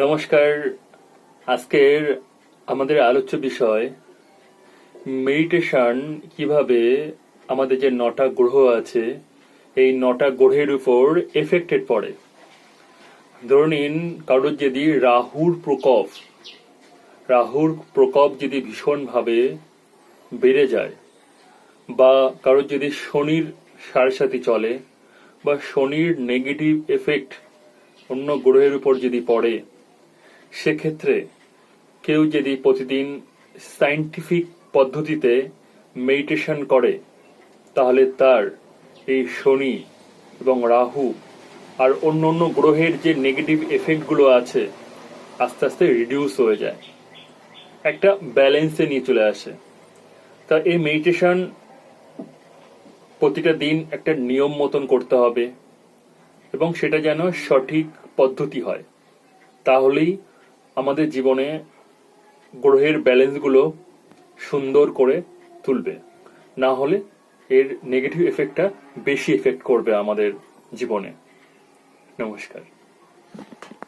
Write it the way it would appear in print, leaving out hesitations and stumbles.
নমস্কার। আজকের আমাদের আলোচ্য বিষয় মেডিটেশন কিভাবে আমাদের যে 9টা গ্রহ আছে এই 9টা গ্রহের উপর এফেক্টেড পড়ে। ধরে নিন কারোর যদি রাহুর প্রকোপ যদি ভীষণভাবে বেড়ে যায়, বা কারোর যদি শনির সাড়ে চলে, বা শনির নেগেটিভ এফেক্ট অন্য গ্রহের উপর যদি পড়ে, সেক্ষেত্রে কেউ যদি প্রতিদিন সায়েন্টিফিক পদ্ধতিতে মেডিটেশন করে, তাহলে তার এই শনি এবং রাহু আর অন্য অন্য গ্রহের যে নেগেটিভ এফেক্টগুলো আছে আস্তে আস্তে রিডিউস হয়ে যায়, একটা ব্যালেন্সে নিয়ে চলে আসে। তা এই মেডিটেশন প্রতিটা দিন একটা নিয়ম মতন করতে হবে, এবং সেটা যেন সঠিক পদ্ধতি হয়, তাহলেই আমাদের জীবনে গ্রহের ব্যালেন্সগুলো সুন্দর করে তুলবে। না হলে এর নেগেটিভ এফেক্টটা বেশি এফেক্ট করবে আমাদের জীবনে। নমস্কার।